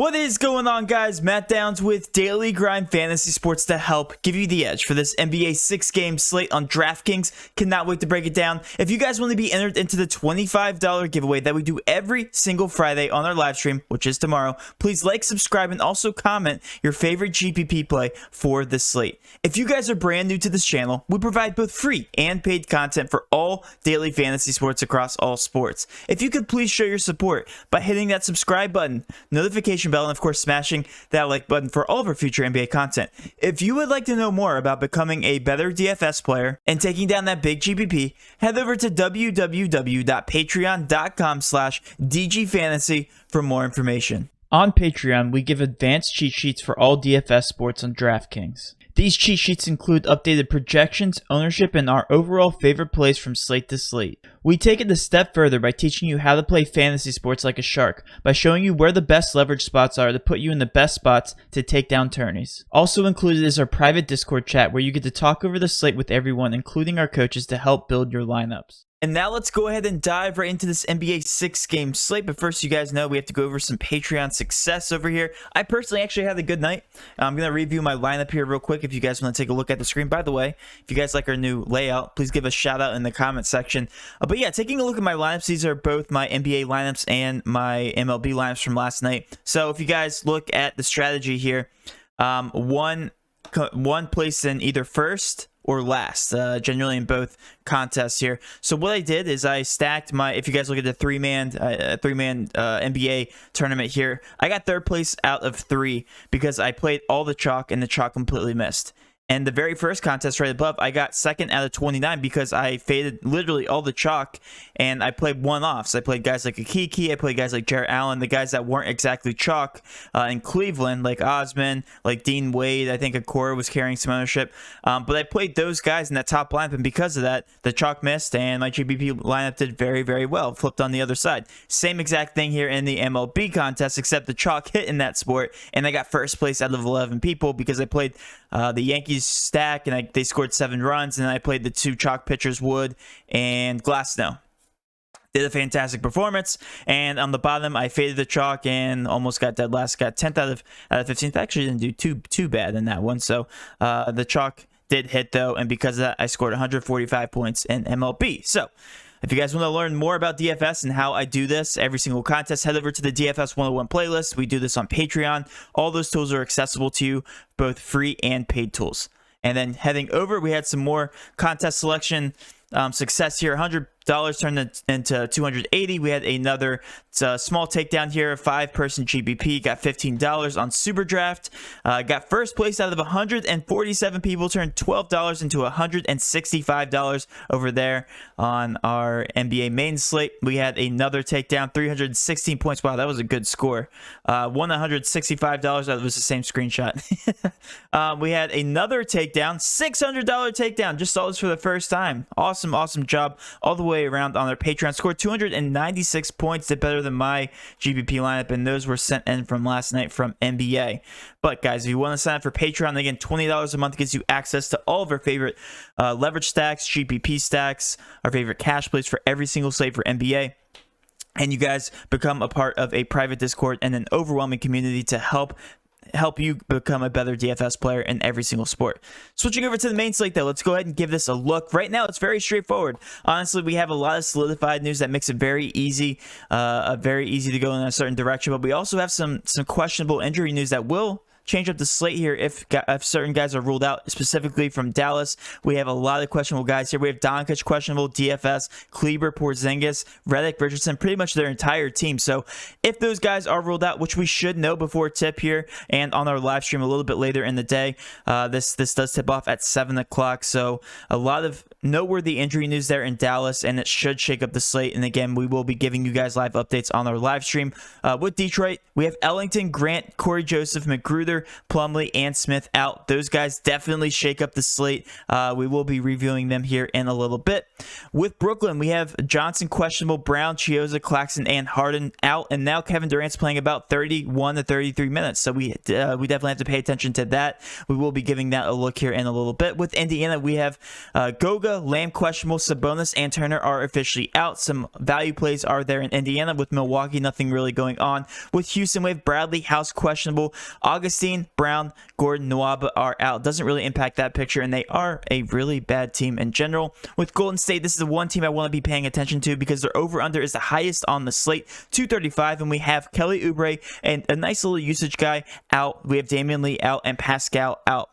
What is going on, guys? Matt Downs with Daily Grind Fantasy Sports to help give you the edge for this NBA 6-game slate on DraftKings. Cannot wait to break it down. If you guys want to be entered into the $25 giveaway that we do every single Friday on our live stream, which is tomorrow, please like, subscribe, and also comment your favorite GPP play for this slate. If you guys are brand new to this channel, we provide both free and paid content for all daily fantasy sports across all sports. If you could please show your support by hitting that subscribe button, notification bell, and of course smashing that like button for all of our future NBA content. If you would like to know more about becoming a better DFS player and taking down that big GPP, head over to www.patreon.com/DGFantasy for more information. On Patreon, we give advanced cheat sheets for all DFS sports on DraftKings. These cheat sheets include updated projections, ownership, and our overall favorite plays from slate to slate. We take it a step further by teaching you how to play fantasy sports like a shark, by showing you where the best leverage spots are to put you in the best spots to take down tourneys. Also included is our private Discord chat where you get to talk over the slate with everyone, including our coaches, to help build your lineups. And now let's go ahead and dive right into this NBA 6-game slate. But first, you guys know we have to go over some Patreon success over here. I personally actually had a good night. I'm going to review my lineup here real quick if you guys want to take a look at the screen. By the way, if you guys like our new layout, please give a shout out in the comment section. But yeah, taking a look at my lineups, these are both my NBA lineups and my MLB lineups from last night. So if you guys look at the strategy here, one place in either first or last, generally in both contests here. So what I did is I stacked my, if you guys look at the three-man NBA tournament here, I got third place out of 3 because I played all the chalk and the chalk completely missed. And the very first contest right above, I got second out of 29 because I faded literally all the chalk and I played one-offs. I played guys like Akiki, I played guys like Jarrett Allen, the guys that weren't exactly chalk in Cleveland, like Osman, like Dean Wade. I think Okoro was carrying some ownership. But I played those guys in that top lineup, and because of that, the chalk missed and my GPP lineup did very, very well. Flipped on the other side. Same exact thing here in the MLB contest, except the chalk hit in that sport, and I got first place out of 11 people because I played the Yankees stack and they scored 7 runs, and I played the 2 chalk pitchers, Wood and Glasnow. Did a fantastic performance, and on the bottom I faded the chalk and almost got dead last. Got 10th out of 15th. Actually didn't do too bad in that one. So the chalk did hit though, and because of that I scored 145 points in MLB. So if you guys want to learn more about DFS and how I do this every single contest, head over to the DFS 101 playlist. We do this on Patreon. All those tools are accessible to you, both free and paid tools. And then heading over, we had some more contest selection success here. $100 turned into $280. We had another small takedown here, 5-person GBP, got $15 on SuperDraft. Got first place out of 147 people, turned $12 into $165 over there on our NBA main slate. We had another takedown, 316 points. Wow, that was a good score. Won $165. That was the same screenshot. We had another takedown, $600 takedown. Just saw this for the first time. Awesome job all the way around on our Patreon. Scored 296 points, did better than my GBP lineup, and those were sent in from last night from NBA. But guys, if you want to sign up for Patreon, again, $20 a month gives you access to all of our favorite leverage stacks, GBP stacks, our favorite cash plays for every single slate for NBA. And you guys become a part of a private Discord and an overwhelming community to help you become a better DFS player in every single sport. Switching over to the main slate though, let's go ahead and give this a look. Right now, it's very straightforward. Honestly, we have a lot of solidified news that makes it very easy to go in a certain direction, but we also have some questionable injury news that will change up the slate here if certain guys are ruled out, specifically from Dallas. We have a lot of questionable guys here. We have Doncic questionable, DFS, Kleber, Porzingis, Redick, Richardson, pretty much their entire team. So if those guys are ruled out, which we should know before tip here and on our live stream a little bit later in the day, this does tip off at 7 o'clock. So a lot of noteworthy injury news there in Dallas, and it should shake up the slate. And again, we will be giving you guys live updates on our live stream. With Detroit, we have Ellington, Grant, Corey Joseph, McGruder, Porter, Plumlee, and Smith out. Those guys definitely shake up the slate. We will be reviewing them here in a little bit. With Brooklyn, we have Johnson questionable, Brown, Chiozza, Claxton, and Harden out, and now Kevin Durant's playing about 31 to 33 minutes. So we definitely have to pay attention to that. We will be giving that a look here in a little bit. With Indiana, we have Goga, Lamb questionable, Sabonis, and Turner are officially out. Some value plays are there in Indiana. With Milwaukee, nothing really going on. With Houston, we have Bradley, House questionable, Augustine, Brown, Gordon, Nwaba are out. Doesn't really impact that picture, and they are a really bad team in general. With Golden State, this is the one team I want to be paying attention to because their over-under is the highest on the slate, 235, and we have Kelly Oubre and a nice little usage guy out. We have Damian Lee out and Pascal out.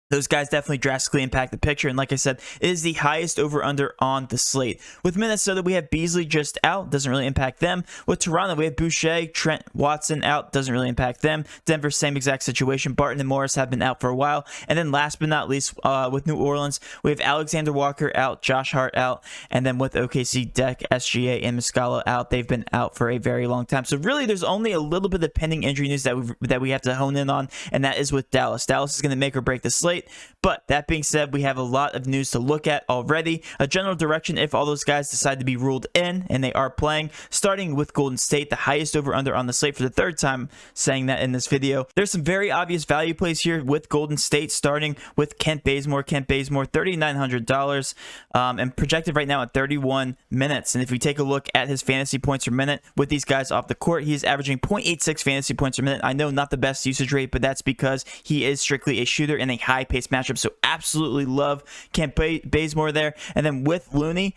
Those guys definitely drastically impact the picture, and like I said, it is the highest over-under on the slate. With Minnesota, we have Beasley just out. Doesn't really impact them. With Toronto, we have Boucher, Trent, Watson out. Doesn't really impact them. Denver, same exact situation. Barton and Morris have been out for a while. And then last but not least, with New Orleans, we have Alexander Walker out, Josh Hart out, and then with OKC, Deck, SGA, and Muscala out. They've been out for a very long time. So really, there's only a little bit of pending injury news that we have to hone in on, and that is with Dallas. Dallas is going to make or break the slate. But that being said, we have a lot of news to look at already. A general direction if all those guys decide to be ruled in, and they are playing, starting with Golden State, the highest over-under on the slate for the third time saying that in this video. There's some very obvious value plays here with Golden State, starting with Kent Bazemore. Kent Bazemore, $3,900, and projected right now at 31 minutes. And if we take a look at his fantasy points per minute with these guys off the court, he is averaging 0.86 fantasy points per minute. I know not the best usage rate, but that's because he is strictly a shooter in a high-paced matchup. So absolutely love Kent Bazemore there. And then with Looney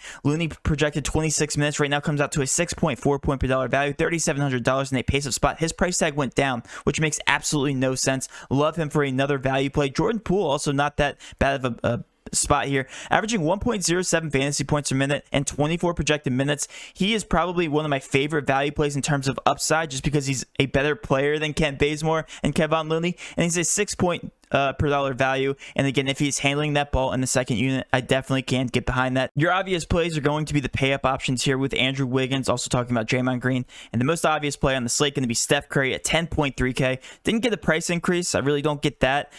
projected 26 minutes. Right now comes out to a 6.4 point per dollar value, $3,700 in a pace-up spot. His price tag went down, which makes absolutely no sense. Love him for another value play. Jordan Poole, also not that bad of a spot here, averaging 1.07 fantasy points per minute and 24 projected minutes. He is probably one of my favorite value plays in terms of upside, just because he's a better player than Kent Bazemore and Kevon Looney, and he's a 6 point per dollar value. And again, if he's handling that ball in the second unit, I definitely can't get behind that. Your obvious plays are going to be the pay up options here with Andrew Wiggins, also talking about Draymond Green, and the most obvious play on the slate going to be Steph Curry at 10.3K. Didn't get a price increase. I really don't get that.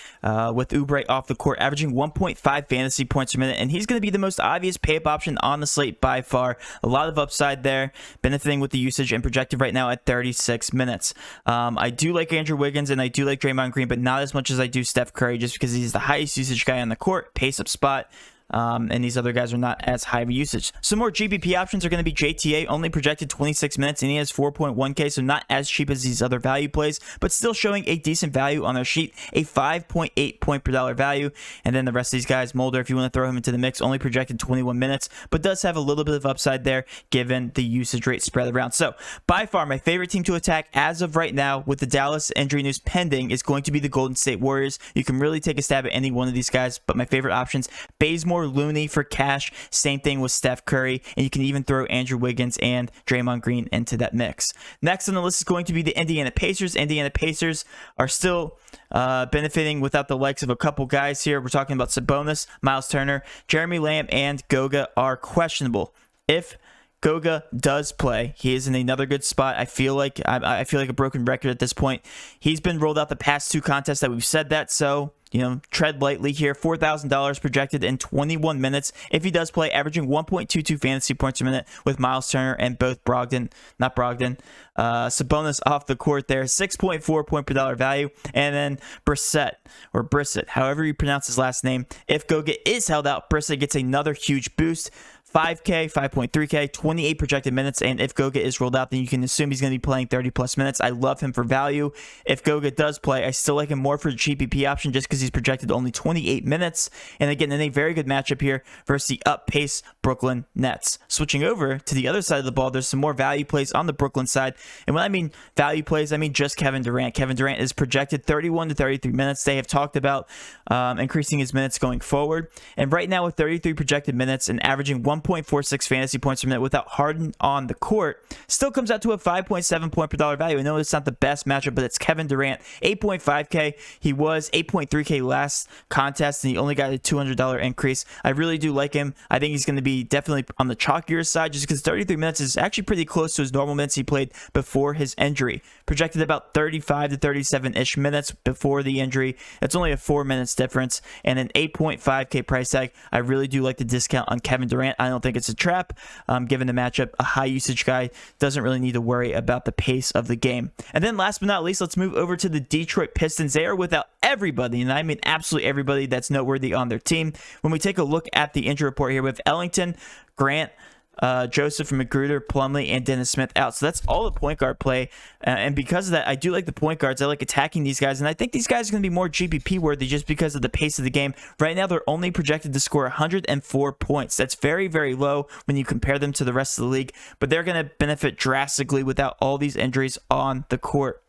With Oubre off the court, averaging 1.5 fantasy points per minute, and he's going to be the most obvious pay up option on the slate by far. A lot of upside there, benefiting with the usage, and projected right now at 36 minutes. I do like Andrew Wiggins and I do like Draymond Green, but not as much as I do Steph Curry, just because he's the highest usage guy on the court, pace up spot. And these other guys are not as high of usage. Some more GPP options are going to be JTA, only projected 26 minutes, and he has 4.1K, so not as cheap as these other value plays, but still showing a decent value on their sheet, a 5.8 point per dollar value. And then the rest of these guys, Mulder, if you want to throw him into the mix, only projected 21 minutes, but does have a little bit of upside there given the usage rate spread around. So by far, my favorite team to attack as of right now, with the Dallas injury news pending, is going to be the Golden State Warriors. You can really take a stab at any one of these guys, but my favorite options, Bazemore, Looney for cash, same thing with Steph Curry, and you can even throw Andrew Wiggins and Draymond Green into that mix. Next on the list is going to be the Indiana Pacers. Indiana Pacers are still benefiting without the likes of a couple guys here. We're talking about Sabonis, Miles Turner, Jeremy Lamb, and Goga are questionable. If Goga does play, he is in another good spot. I feel like a broken record at this point. He's been rolled out the past two contests that we've said that, so tread lightly here. $4,000 projected in 21 minutes. If he does play, averaging 1.22 fantasy points per minute with Miles Turner and both Sabonis off the court there. 6.4 point per dollar value. And then Brissett, however you pronounce his last name. If Goga is held out, Brissett gets another huge boost. 5K, 5.3K, 28 projected minutes, and if Goga is rolled out, then you can assume he's going to be playing 30 plus minutes. I love him for value. If Goga does play, I still like him more for the GPP option just because he's projected only 28 minutes, and again, in a very good matchup here versus the up-pace Brooklyn Nets. Switching over to the other side of the ball, there's some more value plays on the Brooklyn side, and when I mean value plays, I mean just Kevin Durant. Kevin Durant is projected 31 to 33 minutes. They have talked about increasing his minutes going forward, and right now with 33 projected minutes and averaging 1 1.46 fantasy points per minute without Harden on the court. Still comes out to a 5.7 point per dollar value. I know it's not the best matchup, but it's Kevin Durant, 8.5K. He was 8.3K last contest, and he only got a $200 increase. I really do like him. I think he's going to be definitely on the chalkier side just because 33 minutes is actually pretty close to his normal minutes he played before his injury. Projected about 35 to 37-ish minutes before the injury. It's only a 4 minutes difference and an 8.5K price tag. I really do like the discount on Kevin Durant. I don't think it's a trap. Given the matchup, a high usage guy doesn't really need to worry about the pace of the game. And then last but not least, let's move over to the Detroit Pistons. They are without everybody, and I mean absolutely everybody that's noteworthy on their team. When we take a look at the injury report here with Ellington, Grant, Joseph, Magruder, Plumlee, and Dennis Smith out. So that's all the point guard play. And because of that, I do like the point guards. I like attacking these guys. And I think these guys are going to be more GPP worthy just because of the pace of the game. Right now, they're only projected to score 104 points. That's very, very low when you compare them to the rest of the league. But they're going to benefit drastically without all these injuries on the court.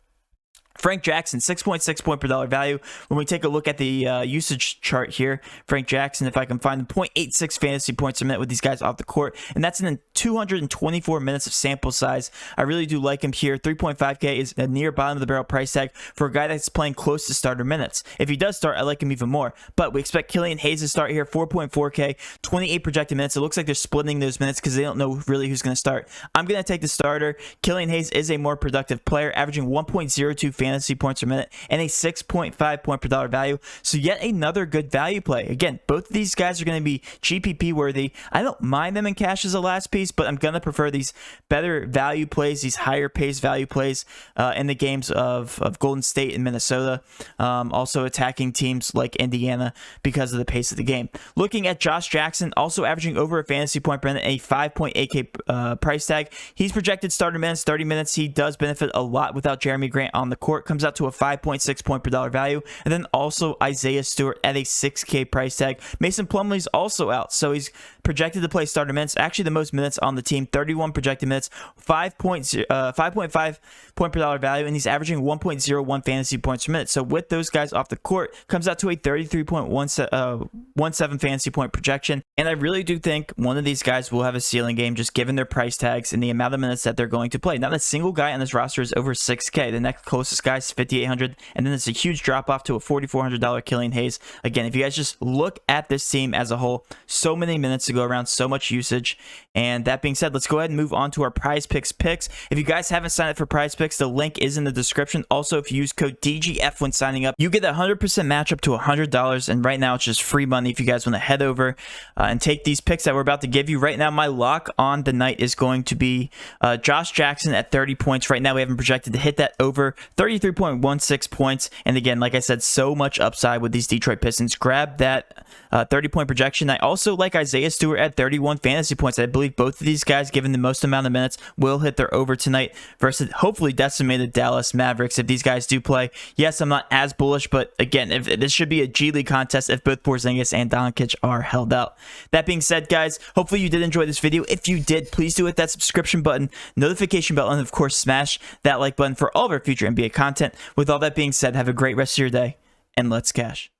Frank Jackson, 6.6 point per dollar value. When we take a look at the usage chart here, Frank Jackson, if I can find them, 0.86 fantasy points a minute with these guys off the court, and that's in 224 minutes of sample size. I really do like him here. 3.5K is a near bottom of the barrel price tag for a guy that's playing close to starter minutes. If he does start, I like him even more. But we expect Killian Hayes to start here, 4.4K, 28 projected minutes. It looks like they're splitting those minutes because they don't know really who's going to start. I'm going to take the starter. Killian Hayes is a more productive player, averaging 1.02 fantasy points per minute and a 6.5 point per dollar value. So yet another good value play. Again, both of these guys are going to be GPP worthy. I don't mind them in cash as a last piece, but I'm going to prefer these better value plays, these higher pace value plays in the games of Golden State and Minnesota. Also attacking teams like Indiana because of the pace of the game. Looking at Josh Jackson, also averaging over a fantasy point per minute, a 5.8K price tag. He's projected starter minutes, 30 minutes. He does benefit a lot without Jeremy Grant on the court. Comes out to a 5.6 point per dollar value. And then also Isaiah Stewart at a 6K price tag. Mason Plumlee's also out, so he's projected to play starter minutes. Actually, the most minutes on the team, 31 projected minutes, 5.5 point per dollar value, and he's averaging 1.01 fantasy points per minute. So with those guys off the court, comes out to a 33.17 fantasy point projection. And I really do think one of these guys will have a ceiling game, just given their price tags and the amount of minutes that they're going to play. Not a single guy on this roster is over 6K. The next closest guy is 5,800, and then it's a huge drop off to a $4,400 Killian Hayes. Again, if you guys just look at this team as a whole, so many minutes to go around, so much usage. And that being said, let's go ahead and move on to our Prize Picks picks. If you guys haven't signed up for Prize Picks, the link is in the description. Also, if you use code DGF when signing up, you get a 100% match up to $100. And right now, it's just free money if you guys want to head over and take these picks that we're about to give you. Right now, my lock on the night is going to be Josh Jackson at 30 points. Right now, we haven't projected to hit that over 33.16 points. And again, like I said, so much upside with these Detroit Pistons. Grab that 30-point projection. I also like Isaiah Stewart at 31 fantasy points. I believe both of these guys, given the most amount of minutes, will hit their over tonight versus hopefully decimated Dallas Mavericks if these guys do play. Yes, I'm not as bullish, but again, if this should be a G League contest if both Porzingis and Doncic are held out. That being said, guys, hopefully you did enjoy this video. If you did, please do hit that subscription button, notification bell, and of course, smash that like button for all of our future NBA content. With all that being said, have a great rest of your day, and let's cash.